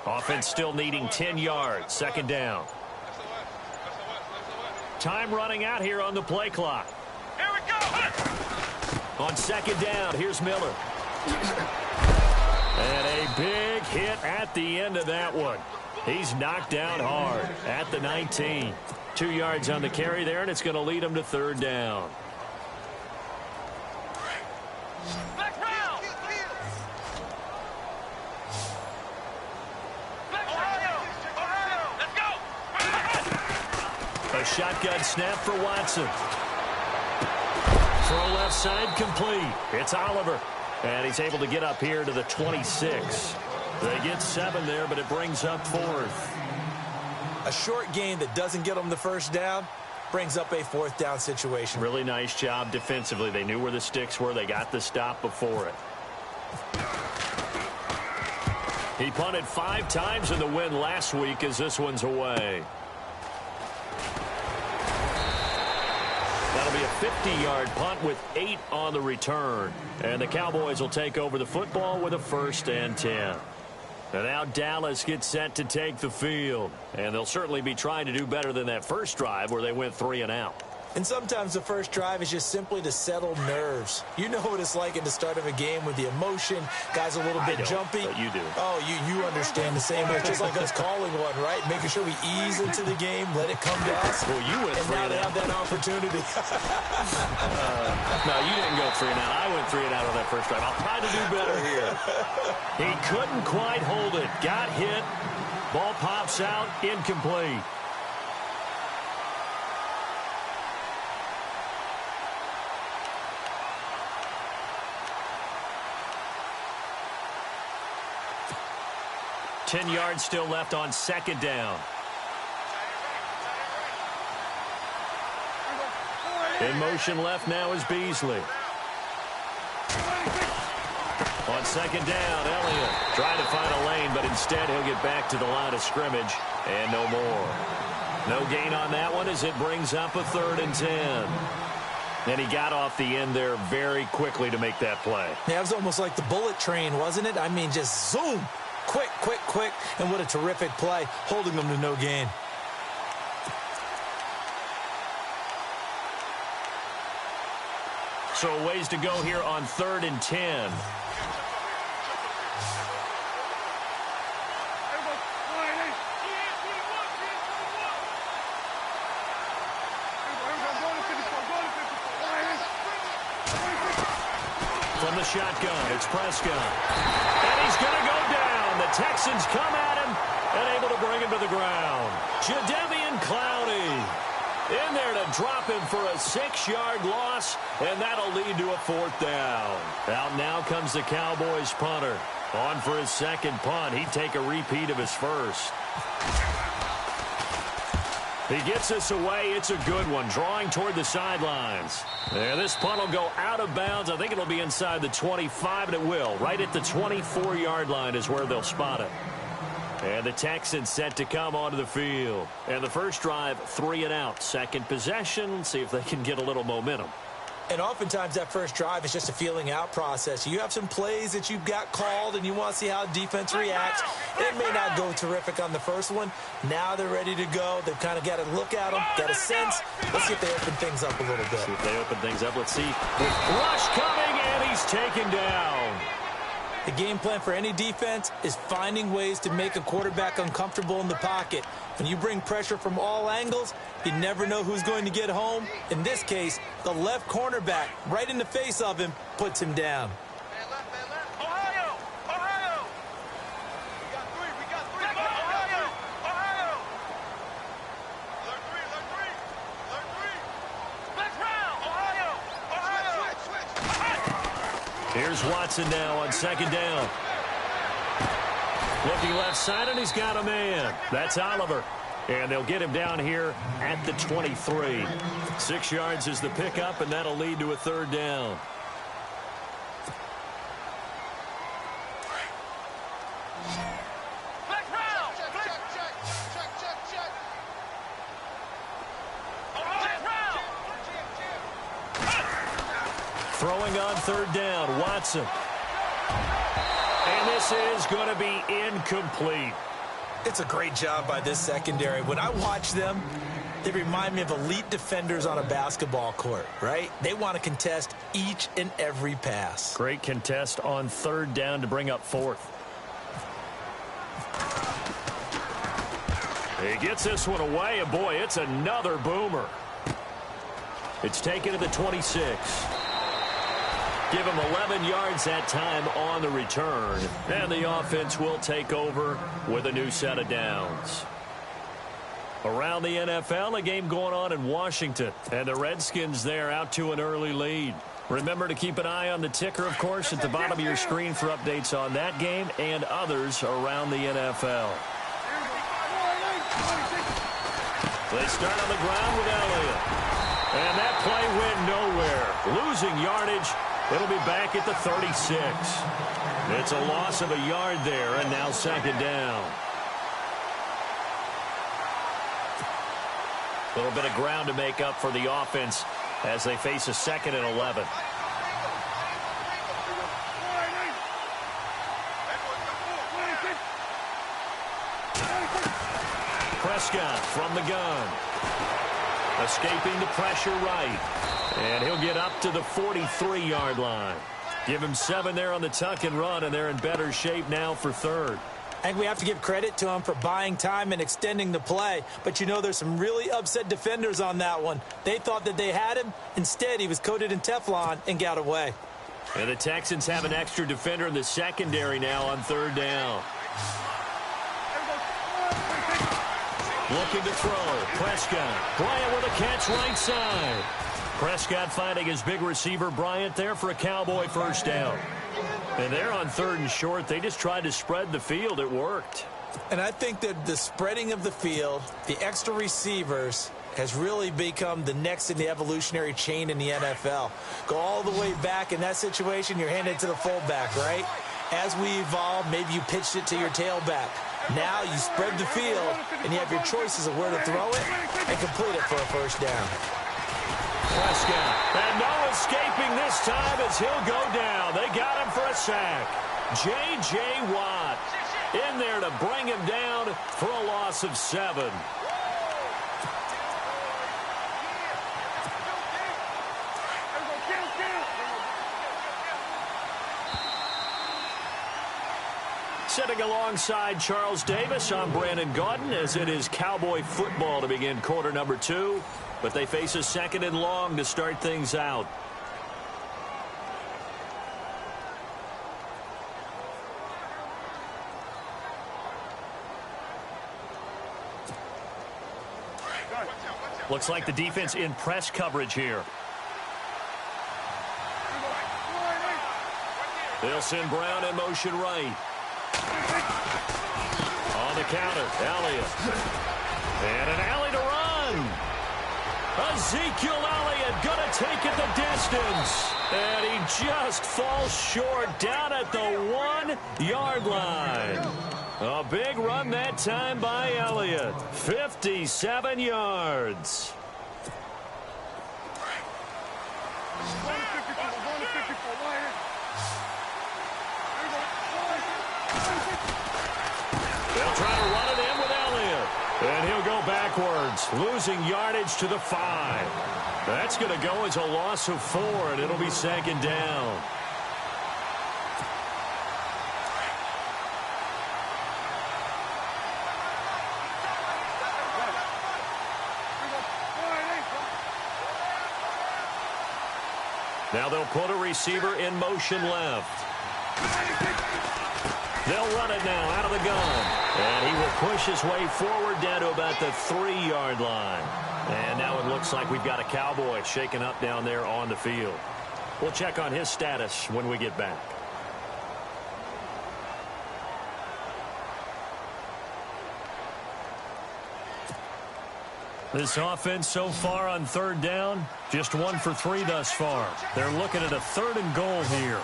Offense still needing 10 yards. Second down. Time running out here on the play clock. Here we go. On second down, here's Miller. And a big hit at the end of that one. He's knocked down hard at the 19. 2 yards on the carry there, and it's going to lead him to third down. A shotgun snap for Watson. Throw left side complete. It's Oliver. And he's able to get up here to the 26. They get 7 there, but it brings up 4th. A short gain that doesn't get them the first down brings up a 4th down situation. Really nice job defensively. They knew where the sticks were. They got the stop before it. He punted 5 times in the win last week as this one's away. That'll be a 50-yard punt with 8 on the return. And the Cowboys will take over the football with a 1st and 10. And now Dallas gets set to take the field. And they'll certainly be trying to do better than that first drive where they went 3 and out. And sometimes the first drive is just simply to settle nerves. You know what it's like at the start of a game with the emotion. Guys a little bit jumpy. But you do. Oh, you understand the same way. It's just like us calling one, right? Making sure we ease into the game, let it come to us. Well, you went 3 and out. And now they have that opportunity. No, you didn't go 3 and out. I went 3 and out on that first drive. I'll try to do better here. He couldn't quite hold it. Got hit. Ball pops out. Incomplete. Ten yards still left on second down. In motion left now is Beasley. On second down, Elliott trying to find a lane, but instead he'll get back to the line of scrimmage and no more. No gain on that one as it brings up a 3rd and 10. And he got off the end there very quickly to make that play. Yeah, it was almost like the bullet train, wasn't it? I mean, just zoom. Quick, quick, quick, and what a terrific play, holding them to no gain. So a ways to go here on 3rd and 10. From the shotgun, it's Prescott. And he's going to go down. The Texans come at him and able to bring him to the ground. Jadeveon Clowney in there to drop him for a 6-yard loss, and that'll lead to a 4th down. Out now comes the Cowboys punter. On for his second punt. He'd take a repeat of his first. He gets this away. It's a good one. Drawing toward the sidelines. And this punt will go out of bounds. I think it'll be inside the 25, and it will. Right at the 24-yard line is where they'll spot it. And the Texans set to come onto the field. And the first drive, 3 and out. Second possession. See if they can get a little momentum. And oftentimes that first drive is just a feeling out process. You have some plays that you've got called and you want to see how defense reacts. It may not go terrific on the first one. Now they're ready to go. They've kind of got to look at them, got a sense. Let's see if they open things up a little bit. See if they open things up. Let's see. With rush coming, and he's taken down. The game plan for any defense is finding ways to make a quarterback uncomfortable in the pocket. When you bring pressure from all angles, you never know who's going to get home. In this case, the left cornerback, right in the face of him, puts him down. Ohio! Ohio! We got 3. We got 3. Ohio! Ohio! Alert 3. Alert 3. Alert 3. Next round! Ohio! Ohio! Switch. Here's Watson now on second down. Looking left side, and he's got a man. That's Oliver. And they'll get him down here at the 23. 6 yards is the pickup, and that'll lead to a 3rd down. Next round! Check. Next round! Throwing on 3rd down, Watson. And this is going to be incomplete. It's a great job by this secondary. When I watch them, they remind me of elite defenders on a basketball court, right? They want to contest each and every pass. Great contest on third down to bring up fourth. He gets this one away, and boy, it's another boomer. It's taken to the 26. Give him 11 yards that time on the return, and the offense will take over with a new set of downs. Around the NFL, a game going on in Washington, and the Redskins there out to an early lead. Remember to keep an eye on the ticker, of course, at the bottom of your screen for updates on that game and others around the NFL. They start on the ground with Elliott. And that play went nowhere. Losing yardage. It'll be back at the 36. It's a loss of a yard there, and now second down. A little bit of ground to make up for the offense as they face a 2nd and 11. Prescott from the gun. Escaping the pressure right. And he'll get up to the 43-yard line. Give him 7 there on the tuck and run, and they're in better shape now for third. I think we have to give credit to him for buying time and extending the play. But, you know, there's some really upset defenders on that one. They thought that they had him. Instead, he was coated in Teflon and got away. And the Texans have an extra defender in the secondary now on third down. Looking to throw. Prescott Bryant with a catch right side. Prescott finding his big receiver Bryant there for a Cowboy first down. And they're on 3rd and short. They just tried to spread the field. It worked. And I think that the spreading of the field, the extra receivers, has really become the next in the evolutionary chain in the NFL. Go all the way back in that situation, you're handed to the fullback, right? As we evolve, maybe you pitched it to your tailback. Now you spread the field, and you have your choices of where to throw it and complete it for a first down. Prescott, and no escaping this time as he'll go down. They got him for a sack. J.J. Watt in there to bring him down for a loss of 7. Sitting alongside Charles Davis, I'm Brandon Gaudin, as it is Cowboy football to begin quarter number 2. But they face a 2nd and long to start things out. Looks like the defense in press coverage here. They'll send Brown in motion right. On the counter, Elliott. And an alley to run. Ezekiel Elliott going to take it the distance. And he just falls short down at the 1-yard line. A big run that time by Elliott. 57 yards. They'll try to run it in with Elliott. And he'll go backwards, losing yardage to the 5. That's going to go as a loss of 4, and it'll be 2nd down. Now they'll put a receiver in motion left. They'll run it now out of the gun. And he will push his way forward down to about the 3-yard line. And now it looks like we've got a Cowboy shaken up down there on the field. We'll check on his status when we get back. This offense so far on 3rd down, just 1 for 3 thus far. They're looking at a 3rd and goal here.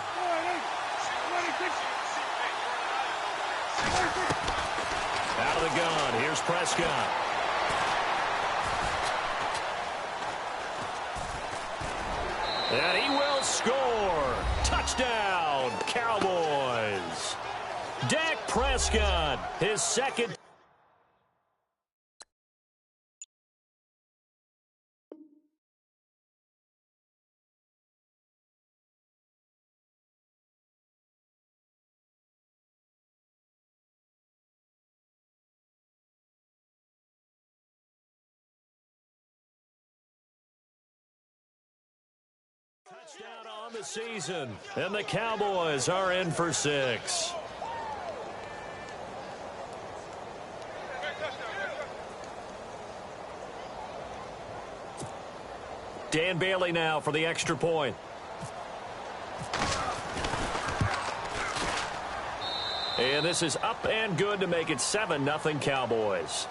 Out of the gun, here's Prescott. And he will score. Touchdown, Cowboys. Dak Prescott, his 2nd. Touchdown on the season, and the Cowboys are in for 6. Dan Bailey now for the extra point. And this is up and good to make it 7-0 Cowboys.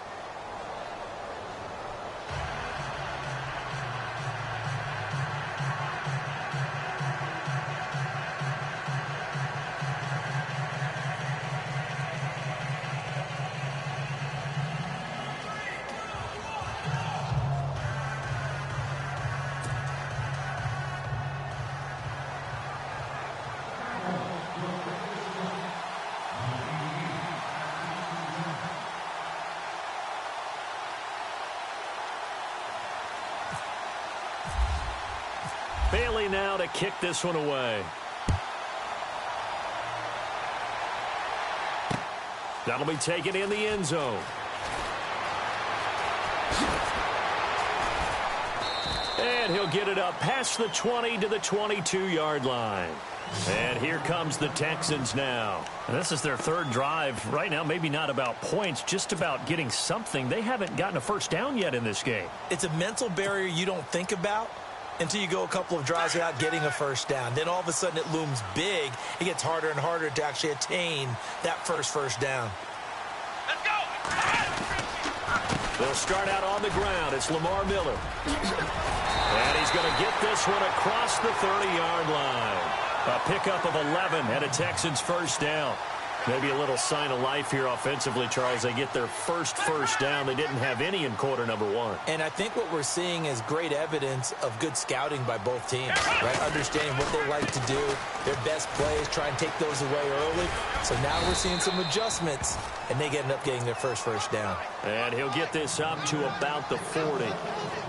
Bailey now to kick this one away. That'll be taken in the end zone. And he'll get it up past the 20 to the 22-yard line. And here comes the Texans now. And this is their third drive. Right now, maybe not about points, just about getting something. They haven't gotten a first down yet in this game. It's a mental barrier you don't think about until you go a couple of drives without getting a first down. Then all of a sudden it looms big. It gets harder and harder to actually attain that first down. Let's go! They'll start out on the ground. It's Lamar Miller. And he's going to get this one across the 30-yard line. A pickup of 11 and a Texans first down. Maybe a little sign of life here offensively, Charles. They get their first down. They didn't have any in quarter number 1. And I think what we're seeing is great evidence of good scouting by both teams, right? Understanding what they like to do, their best plays, try and take those away early. So now we're seeing some adjustments, and they end up getting their first down. And he'll get this up to about the 40.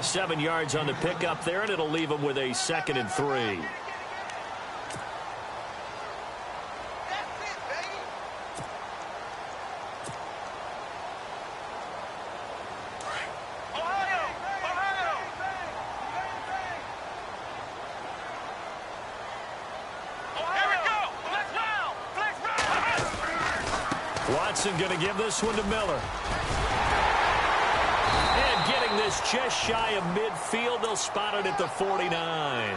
7 yards on the pickup there, and it'll leave him with a 2nd and 3. Watson going to give this one to Miller. And getting this just shy of midfield. They'll spot it at the 49.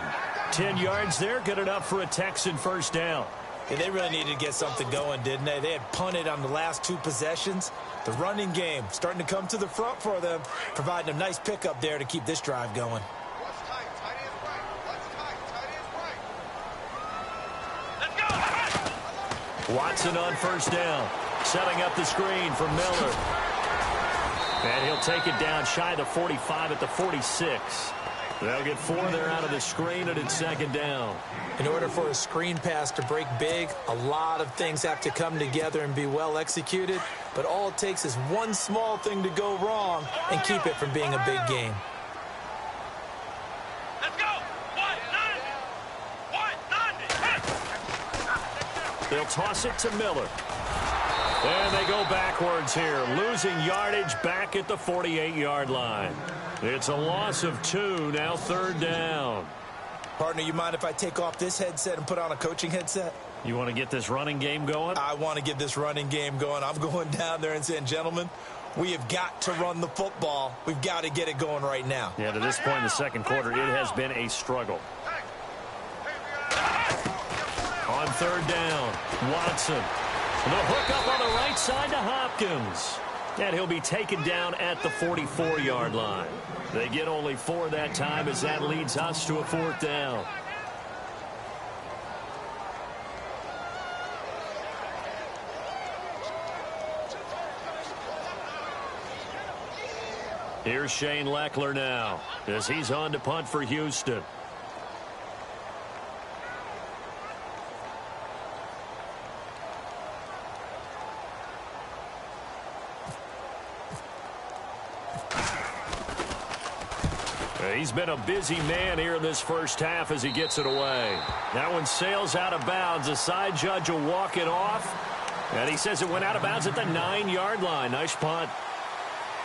10 yards there. Good enough for a Texan first down. Yeah, they really needed to get something going, didn't they? They had punted on the last 2 possessions. The running game starting to come to the front for them, providing a nice pickup there to keep this drive going. What's tight? Tight end's right. What's tight? Tight end's right. Let's go! Watson on first down. Setting up the screen for Miller. And he'll take it down shy of the 45 at the 46. They'll get 4 there out of the screen, and it's 2nd down. In order for a screen pass to break big, a lot of things have to come together and be well executed. But all it takes is one small thing to go wrong and keep it from being a big game. Let's go! 190! They'll toss it to Miller. And they go backwards here, losing yardage back at the 48-yard line. It's a loss of 2, now 3rd down. Partner, you mind if I take off this headset and put on a coaching headset? You want to get this running game going? I want to get this running game going. I'm going down there and saying, gentlemen, we have got to run the football. We've got to get it going right now. Yeah, to this point in the second quarter, it has been a struggle. On 3rd down, Watson. The hook up on the right side to Hopkins. And he'll be taken down at the 44-yard line. They get only 4 that time as that leads us to a 4th down. Here's Shane Leckler now as he's on to punt for Houston. He's been a busy man here in this first half as he gets it away. That one sails out of bounds. The side judge will walk it off. And he says it went out of bounds at the 9-yard line. Nice punt.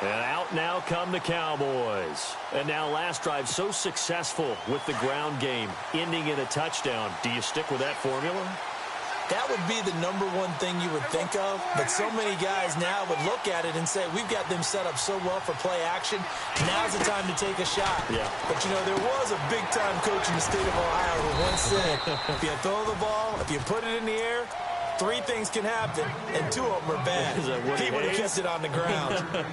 And out now come the Cowboys. And now last drive so successful with the ground game, ending in a touchdown. Do you stick with that formula? That would be the number one thing you would think of, but so many guys now would look at it and say, we've got them set up so well for play action, now's the time to take a shot. Yeah. But, you know, there was a big-time coach in the state of Ohio who once said, if you throw the ball, if you put it in the air, 3 things can happen, and 2 of them are bad. He would have kept it on the ground. Baby,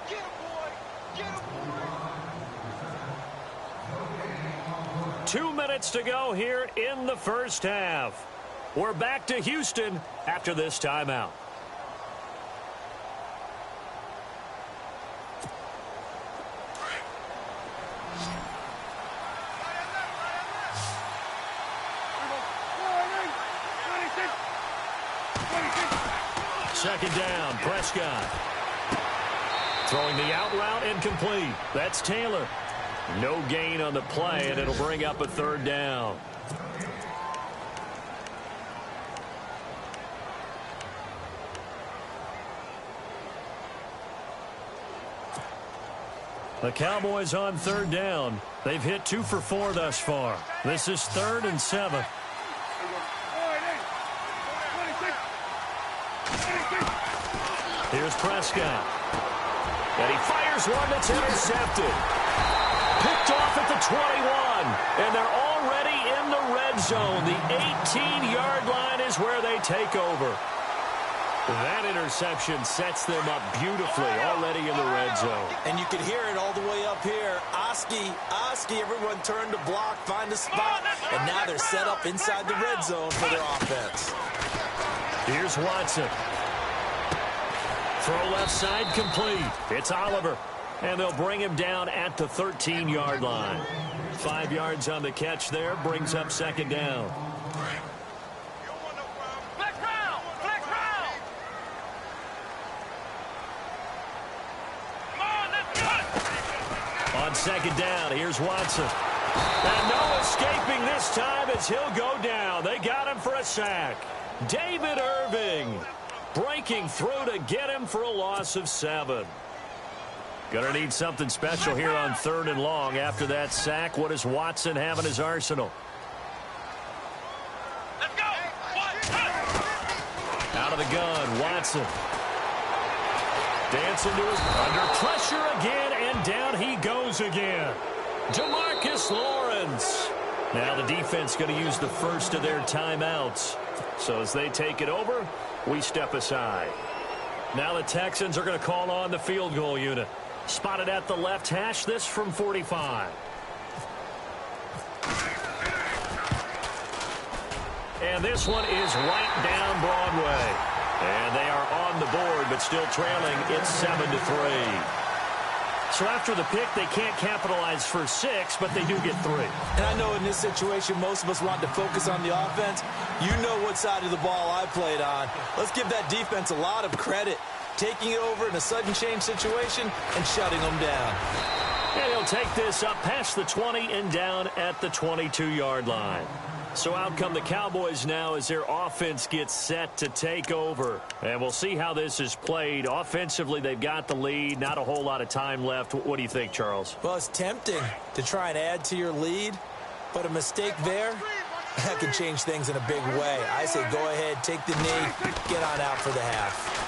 get him, boy. Get him, boy. 2 minutes to go here in the first half. We're back to Houston after this timeout. Second down, Prescott. Throwing the out route incomplete. That's Taylor. No gain on the play, and it'll bring up a 3rd down. The Cowboys on 3rd down. They've hit 2 for 4 thus far. This is 3rd and 7. Here's Prescott. And he fires one that's intercepted. Picked off at the 21. And they're already in the red zone. The 18-yard line is where they take over. That interception sets them up beautifully already in the red zone. And you can hear it all the way up here. Oski, everyone turned to block, find a spot, and now they're set up inside the red zone for their offense. Here's Watson. Throw left side complete. It's Oliver. And they'll bring him down at the 13-yard line. 5 yards on the catch there. Brings up 2nd down. On 2nd down, here's Watson. And no escaping this time as he'll go down. They got him for a sack. David Irving breaking through to get him for a loss of 7. Gonna need something special here on 3rd and long after that sack. What does Watson have in his arsenal? Let's go. Out of the gun, Watson. Dancing to his under pressure again, and down he goes again. DeMarcus Lawrence. Now the defense going to use the first of their timeouts. So as they take it over, we step aside. Now the Texans are going to call on the field goal unit. Spotted at the left hash, this from 45. And this one is right down Broadway. And they are on the board, but still trailing. It's 7-3. So after the pick, they can't capitalize for 6, but they do get 3. And I know in this situation, most of us want to focus on the offense. You know what side of the ball I played on. Let's give that defense a lot of credit. Taking it over in a sudden change situation and shutting them down. And he'll take this up past the 20 and down at the 22-yard line. So out come the Cowboys now as their offense gets set to take over. And we'll see how this is played. Offensively, they've got the lead. Not a whole lot of time left. What do you think, Charles? Well, it's tempting to try and add to your lead, but a mistake there, that could change things in a big way. I say go ahead, take the knee, get on out for the half.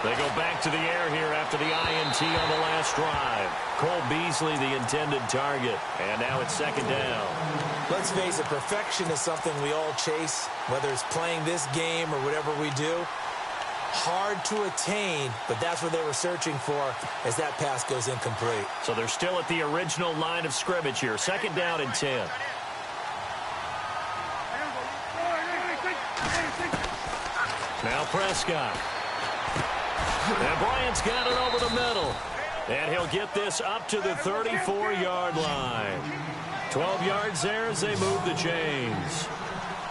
They go back to the air here after the INT on the last drive. Cole Beasley, the intended target. And now it's 2nd down. Let's face it, perfection is something we all chase, whether it's playing this game or whatever we do. Hard to attain, but that's what they were searching for as that pass goes incomplete. So they're still at the original line of scrimmage here. 2nd down and 10. Now Prescott. And Bryant's got it over the middle. And he'll get this up to the 34-yard line. 12 yards there as they move the chains.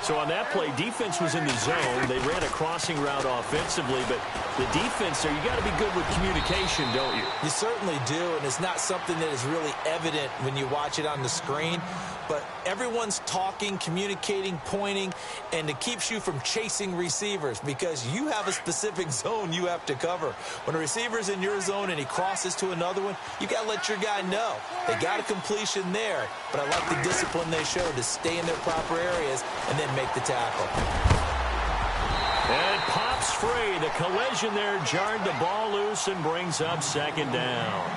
So on that play, defense was in the zone. They ran a crossing route offensively, but the defense there, you got to be good with communication, don't you? You certainly do, and it's not something that is really evident when you watch it on the screen. But everyone's talking, communicating, pointing, and it keeps you from chasing receivers because you have a specific zone you have to cover. When a receiver's in your zone and he crosses to another one, you got to let your guy know. They got a completion there, but I like the discipline they show to stay in their proper areas and then make the tackle. And it pops free. The collision there jarred the ball loose and brings up second down.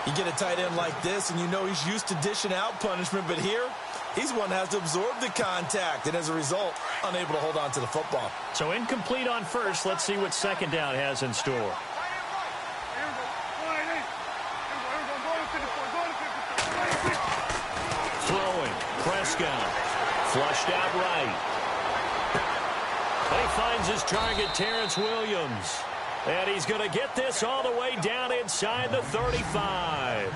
You get a tight end like this, and you know he's used to dishing out punishment, but here, he's one that has to absorb the contact, and as a result, unable to hold on to the football. So incomplete on first. Let's see what second down has in store. Throwing. Prescott. Flushed out right. He finds his target, Terrence Williams. And he's going to get this all the way down inside the 35.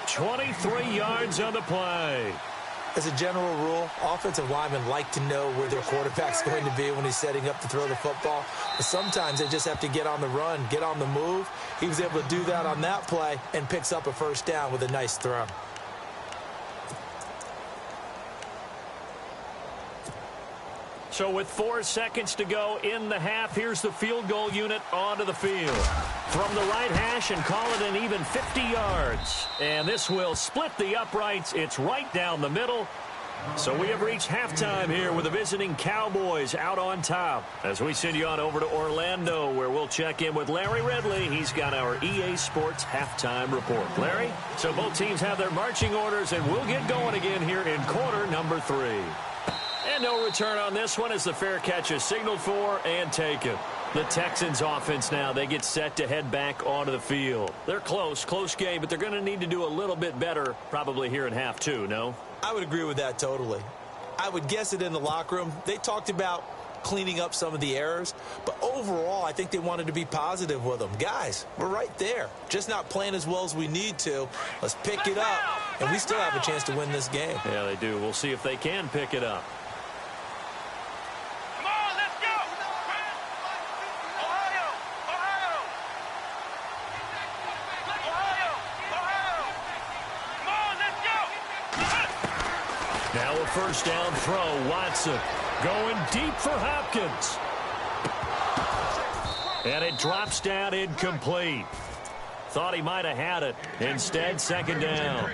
23 yards on the play. As a general rule, offensive linemen like to know where their quarterback's going to be when he's setting up to throw the football. But sometimes they just have to get on the run, get on the move. He was able to do that on that play and picks up a first down with a nice throw. So with 4 seconds to go in the half, here's the field goal unit onto the field. From the right hash and call it an even 50 yards. And this will split the uprights. It's right down the middle. So we have reached halftime here with the visiting Cowboys out on top. As we send you on over to Orlando, where we'll check in with Larry Ridley. He's got our EA Sports halftime report. Larry? So both teams have their marching orders, and we'll get going again here in quarter number 3. And no return on this one as the fair catch is signaled for and taken. The Texans offense now, they get set to head back onto the field. They're close game, but they're going to need to do a little bit better probably here in half 2, no? I would agree with that totally. I would guess it in the locker room. They talked about cleaning up some of the errors, but overall, I think they wanted to be positive with them. Guys, we're right there. Just not playing as well as we need to. Let's pick it up, and we still have a chance to win this game. Yeah, they do. We'll see if they can pick it up. Now a first down throw. Watson going deep for Hopkins. And it drops down incomplete. Thought he might have had it. Instead, second down.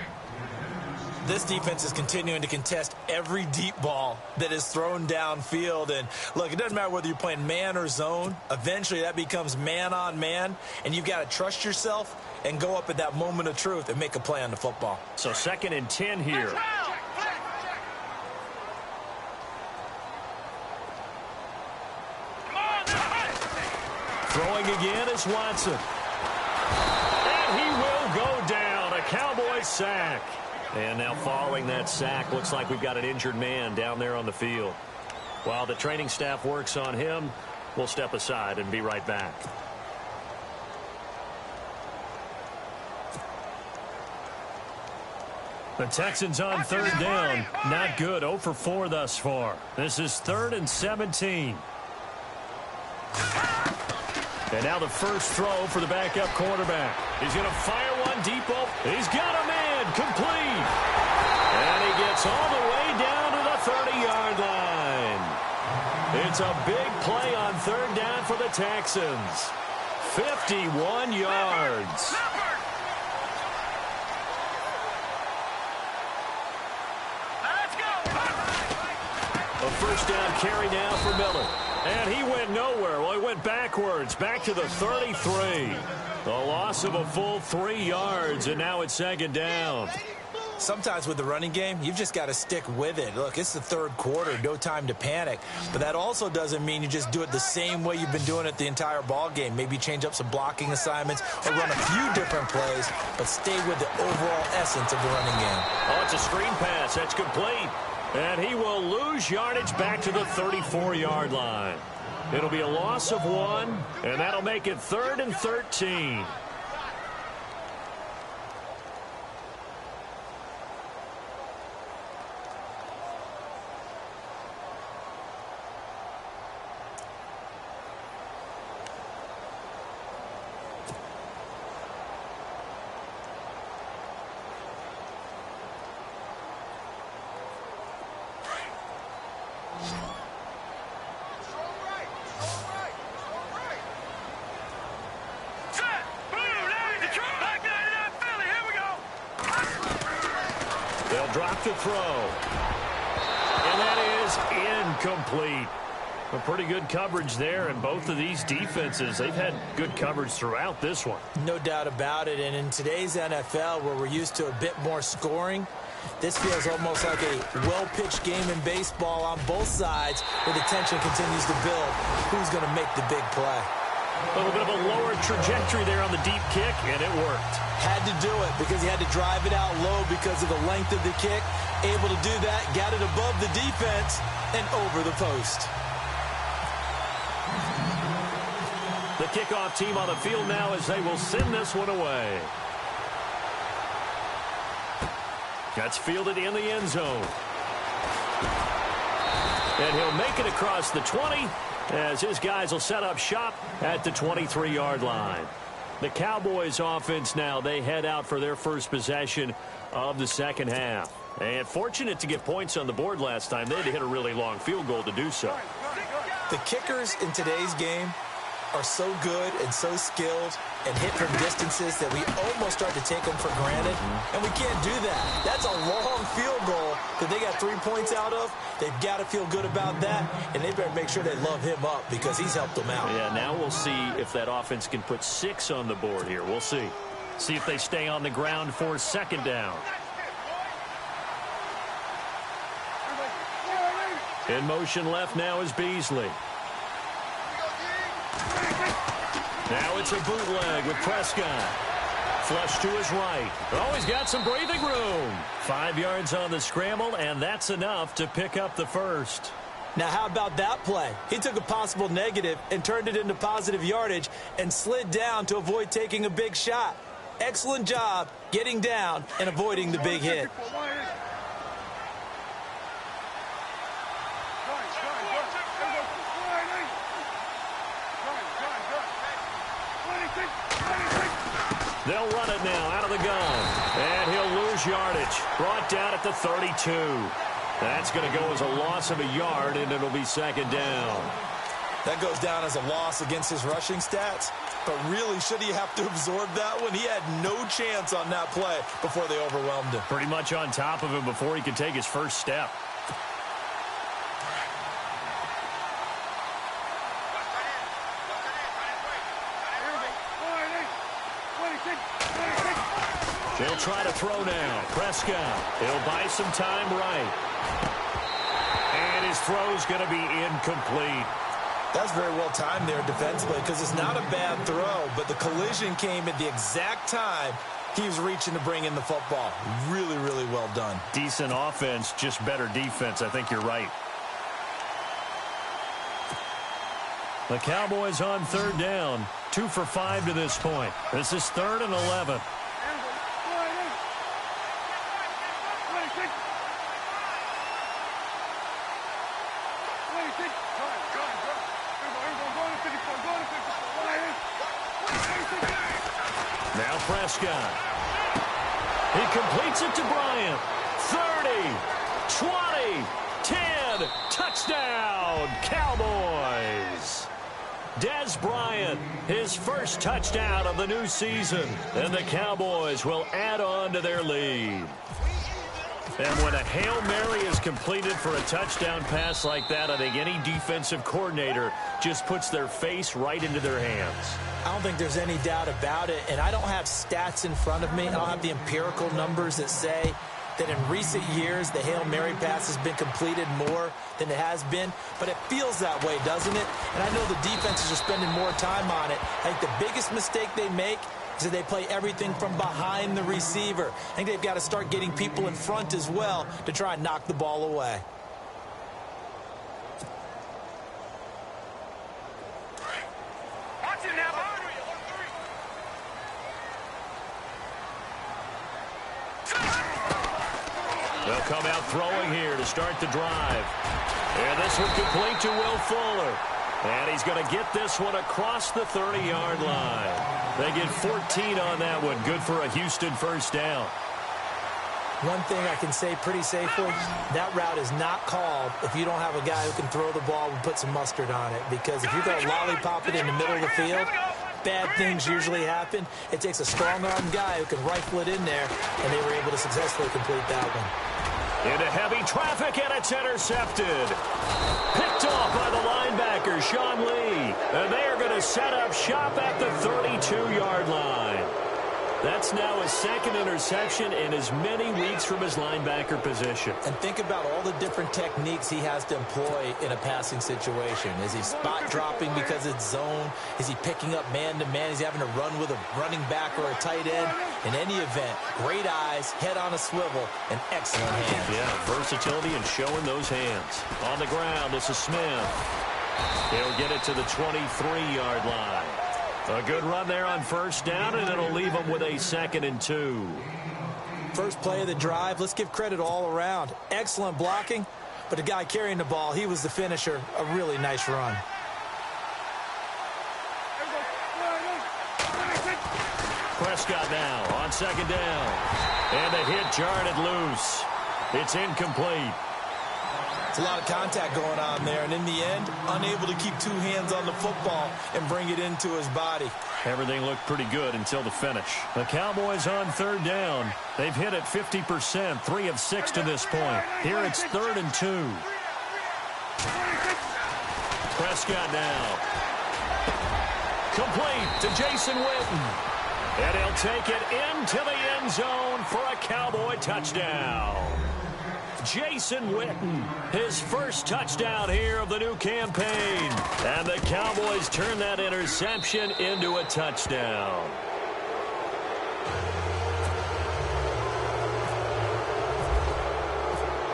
This defense is continuing to contest every deep ball that is thrown downfield. And, look, it doesn't matter whether you're playing man or zone. Eventually, that becomes man on man. And you've got to trust yourself and go up at that moment of truth and make a play on the football. So 2nd and 10 here. Throwing again is Watson. And he will go down. A Cowboy sack. And now following that sack, looks like we've got an injured man down there on the field. While the training staff works on him, we'll step aside and be right back. The Texans on 3rd down. Not good. 0 for 4 thus far. This is 3rd and 17. And now the first throw for the backup quarterback. He's going to fire one deep. He's got a man complete. And he gets all the way down to the 30-yard line. It's a big play on 3rd down for the Texans. 51 yards. A first down carry now for Miller. And he went nowhere. Well, he went backwards, back to the 33. The loss of a full 3 yards, and now it's 2nd down. Sometimes with the running game, you've just got to stick with it. Look, it's the 3rd quarter, no time to panic. But that also doesn't mean you just do it the same way you've been doing it the entire ball game. Maybe change up some blocking assignments or run a few different plays, but stay with the overall essence of the running game. Oh, it's a screen pass. That's complete. And he will lose yardage back to the 34-yard line. It'll be a loss of 1, and that'll make it 3rd and 13. They'll drop the throw. And that is incomplete. A pretty good coverage there, and both of these defenses, they've had good coverage throughout this one. No doubt about it, and in today's NFL, where we're used to a bit more scoring, this feels almost like a well-pitched game in baseball on both sides, where the tension continues to build. Who's going to make the big play? A little bit of a lower trajectory there on the deep kick, and it worked. Had to do it because he had to drive it out low because of the length of the kick. Able to do that, got it above the defense, and over the post. The kickoff team on the field now as they will send this one away. That's fielded in the end zone. And he'll make it across the 20 as his guys will set up shop at the 23-yard line. The Cowboys offense now, they head out for their first possession of the second half. And fortunate to get points on the board last time. They had to hit a really long field goal to do so. The kickers in today's game are so good and so skilled and hit from distances that we almost start to take them for granted, and we can't do that. That's a long field goal that they got 3 points out of. They've got to feel good about that, and they better make sure they love him up because he's helped them out. Yeah, now we'll see if that offense can put 6 on the board here. We'll see. See if they stay on the ground for second down. In motion left now is Beasley. Now it's a bootleg with Prescott. Flush to his right. Oh, he's got some breathing room. 5 yards on the scramble, and that's enough to pick up the first. Now, how about that play? He took a possible negative and turned it into positive yardage and slid down to avoid taking a big shot. Excellent job getting down and avoiding the big hit. They'll run it now out of the gun. And he'll lose yardage. Brought down at the 32. That's going to go as a loss of a yard, and it'll be second down. That goes down as a loss against his rushing stats. But really, should he have to absorb that one? He had no chance on that play before they overwhelmed him. Pretty much on top of him before he could take his first step. They'll try to throw now. Prescott. He'll buy some time right. And his throw's going to be incomplete. That's very well timed there defensively because it's not a bad throw, but the collision came at the exact time he was reaching to bring in the football. Really, really well done. Decent offense, just better defense. I think you're right. The Cowboys on third down. 2 for 5 to this point. This is 3rd and 11. Now Prescott. He completes it to Bryant. 30, 20, 10, touchdown, Cowboys. Dez Bryant, his first touchdown of the new season. And the Cowboys will add on to their lead. And when a Hail Mary is completed for a touchdown pass like that, I think any defensive coordinator just puts their face right into their hands. I don't think there's any doubt about it, and I don't have stats in front of me. I don't have the empirical numbers that say that in recent years the Hail Mary pass has been completed more than it has been, but it feels that way, doesn't it? And I know the defenses are spending more time on it. I think the biggest mistake they make is that they play everything from behind the receiver. I think they've got to start getting people in front as well to try and knock the ball away. They'll come out throwing here to start the drive. And this one complete to Will Fuller. And he's going to get this one across the 30-yard line. They get 14 on that one. Good for a Houston first down. One thing I can say pretty safely, that route is not called if you don't have a guy who can throw the ball and put some mustard on it. Because if you're going to lollipop it in the middle of the field, bad things usually happen. It takes a strong-armed guy who can rifle it in there, and they were able to successfully complete that one. Into heavy traffic, and it's intercepted. Picked off by the linebacker, Sean Lee. And they are going to set up shop at the 32-yard line. That's now his second interception in as many weeks from his linebacker position. And think about all the different techniques he has to employ in a passing situation. Is he spot dropping because it's zone? Is he picking up man-to-man? Is he having to run with a running back or a tight end? In any event, great eyes, head on a swivel, and excellent hands. Yeah, versatility and showing those hands. On the ground, this is Smith. He'll get it to the 23-yard line. A good run there on first down, and it'll leave them with a 2nd and 2. First play of the drive, let's give credit all around. Excellent blocking, but the guy carrying the ball, he was the finisher. A really nice run. Prescott now on 2nd down. And the hit jarred it loose. It's incomplete. It's a lot of contact going on there, and in the end, unable to keep two hands on the football and bring it into his body. Everything looked pretty good until the finish. The Cowboys on 3rd down. They've hit it 50%, 3 of 6 to this point. Here it's 3rd and 2. Prescott now. Complete to Jason Witten. And he'll take it into the end zone for a Cowboy touchdown. Jason Witten, his first touchdown here of the new campaign. And the Cowboys turn that interception into a touchdown.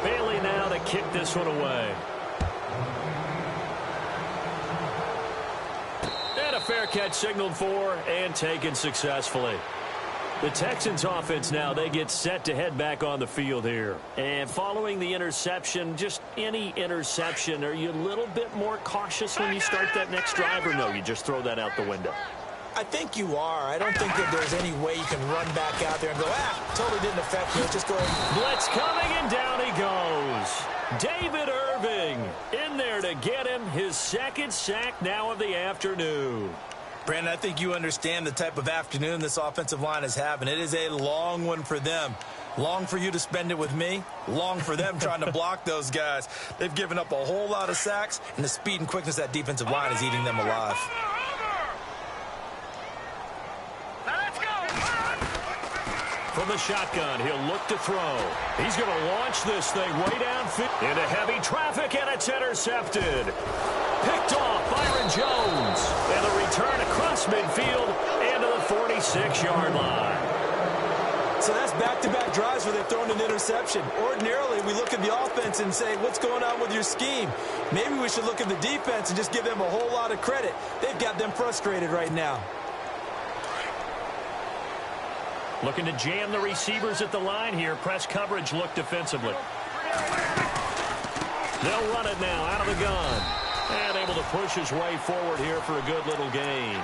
Bailey now to kick this one away. And a fair catch signaled for and taken successfully. The Texans offense now, they get set to head back on the field here. And following the interception, just any interception, are you a little bit more cautious when you start that next drive, or no, you just throw that out the window? I think you are. I don't think that there's any way you can run back out there and go, totally didn't affect me. Just go. Blitz coming, and down he goes. David Irving in there to get him his 2nd sack now of the afternoon. Brandon, I think you understand the type of afternoon this offensive line is having. It is a long one for them. Long for you to spend it with me. Long for them trying to block those guys. They've given up a whole lot of sacks, and the speed and quickness of that defensive line is eating them alive. From the shotgun, he'll look to throw. He's going to launch this thing way downfield. Into heavy traffic, and it's intercepted. Picked off Byron Jones. And the return across midfield into the 46-yard line. So that's back-to-back drives where they've thrown an interception. Ordinarily, we look at the offense and say, what's going on with your scheme? Maybe we should look at the defense and just give them a whole lot of credit. They've got them frustrated right now. Looking to jam the receivers at the line here. Press coverage look defensively. They'll run it now out of the gun. And able to push his way forward here for a good little gain.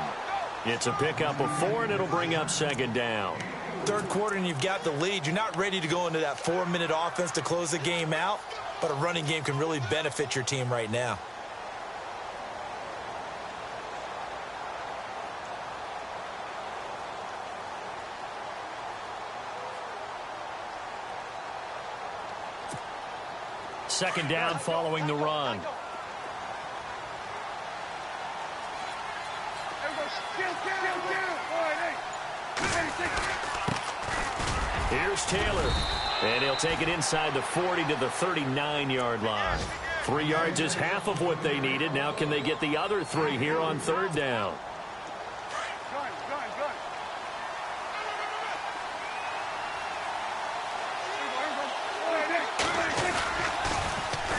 It's a pickup of 4, and it'll bring up 2nd down. 3rd quarter, and you've got the lead. You're not ready to go into that 4-minute offense to close the game out, but a running game can really benefit your team right now. Second down following the run. Here's Taylor. And he'll take it inside the 40 to the 39-yard line. 3 yards is half of what they needed. Now can they get the other 3 here on 3rd down?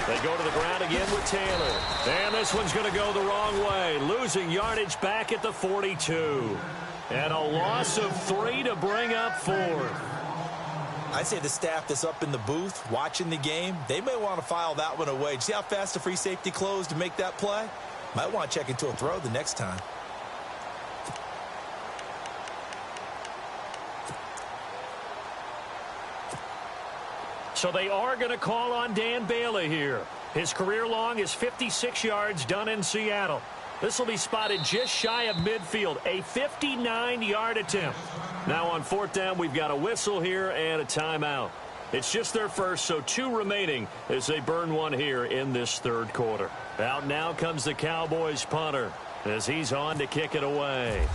They go to the ground again with Taylor. And this one's going to go the wrong way. Losing yardage back at the 42. And a loss of 3 to bring up 4. I'd say the staff that's up in the booth watching the game, they may want to file that one away. See how fast the free safety closed to make that play? Might want to check into a throw the next time. So they are going to call on Dan Bailey here. His career long is 56 yards done in Seattle. This will be spotted just shy of midfield, a 59-yard attempt. Now on fourth down, we've got a whistle here and a timeout. It's just their first, so 2 remaining as they burn one here in this third quarter. Out now comes the Cowboys punter as he's on to kick it away.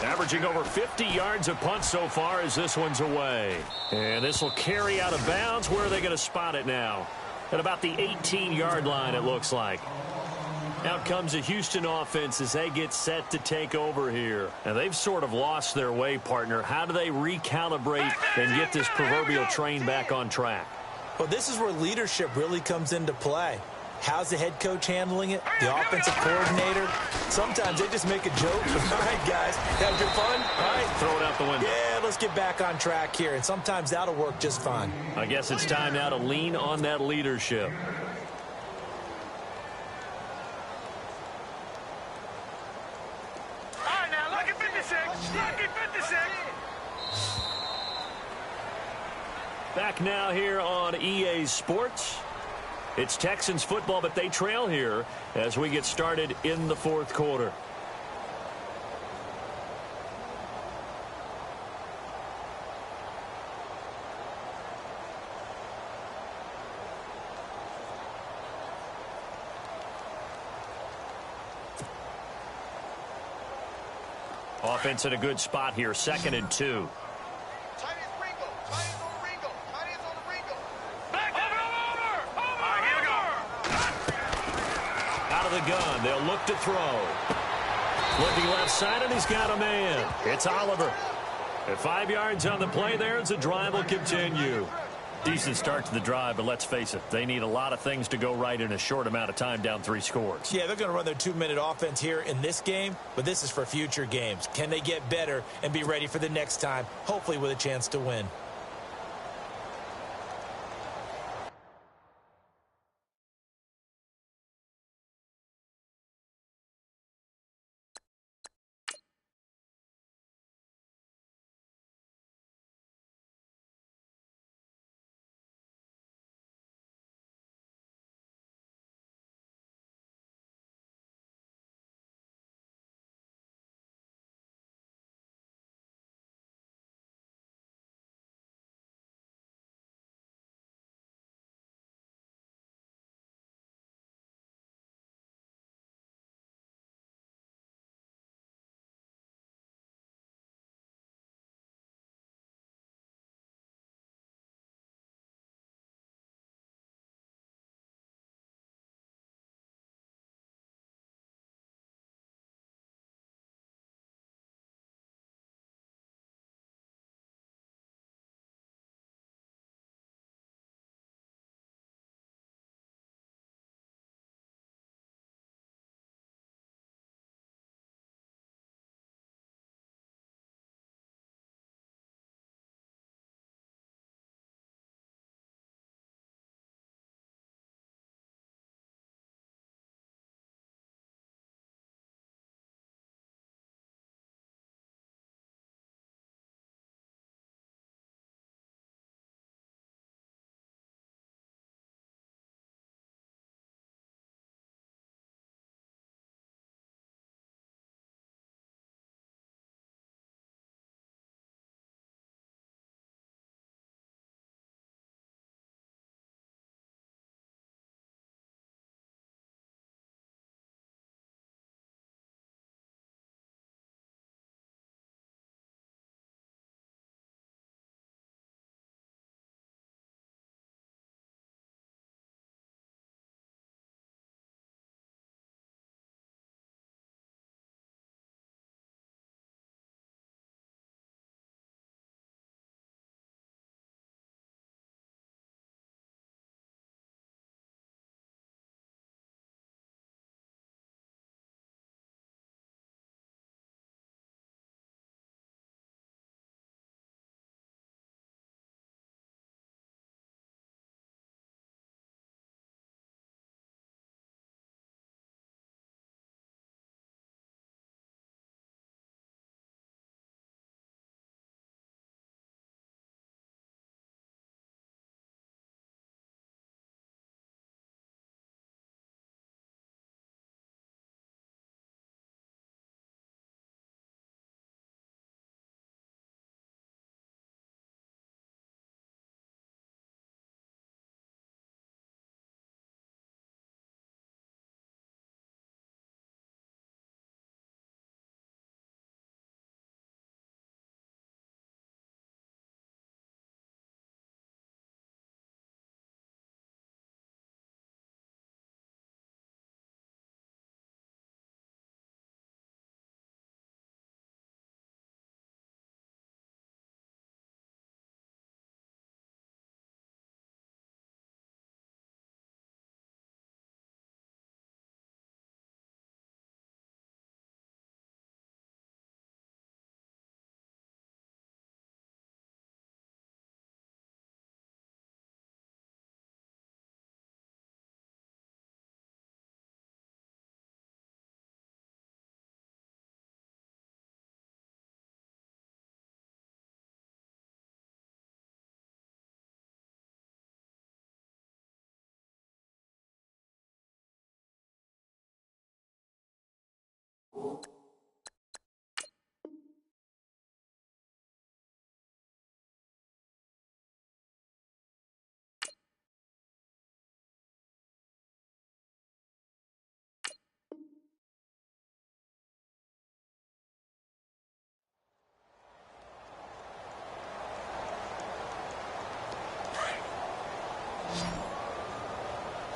Averaging over 50 yards a punt so far as this one's away. And this will carry out of bounds. Where are they going to spot it now? At about the 18-yard line, it looks like. Out comes the Houston offense as they get set to take over here. And they've sort of lost their way, partner. How do they recalibrate and get this proverbial train back on track? Well, this is where leadership really comes into play. How's the head coach handling it? The offensive coordinator? Sometimes they just make a joke. All right, guys, have your fun? All right. Throw it out the window. Yeah, let's get back on track here. And sometimes that'll work just fine. I guess it's time now to lean on that leadership. All right, now, lucky 56. Lucky 56. Back now here on EA Sports. It's Texans football, but they trail here as we get started in the fourth quarter. Offense in a good spot here, 2nd and 2. Tight is Ringo. Tight is on the Ringo. Tight is on the Ringo. Back over. All right, here we go. Out of the gun, they'll look to throw. Looking left side, and he's got a man. It's Oliver. At 5 yards on the play there as the drive will continue. Decent start to the drive, but let's face it, they need a lot of things to go right in a short amount of time, down 3 scores. Yeah, they're going to run their 2-minute offense here in this game, but this is for future games. Can they get better and be ready for the next time, hopefully with a chance to win?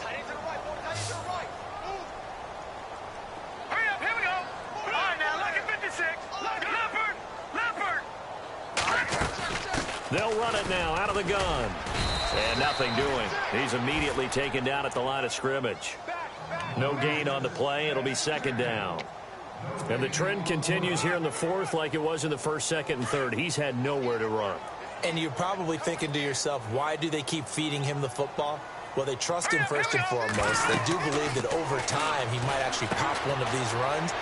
Tight end to the right, boy. Tight end to the right. Move. Hurry up, here we go. All right, now, look at 56. Leopard. They'll run it now out of the gun. And nothing doing. He's immediately taken down at the line of scrimmage. No gain on the play. It'll be second down. And the trend continues here in the fourth like it was in the first, second, and third. He's had nowhere to run. And you're probably thinking to yourself, why do they keep feeding him the football? Well, they trust him first and foremost. They do believe that over time he might actually pop one of these runs.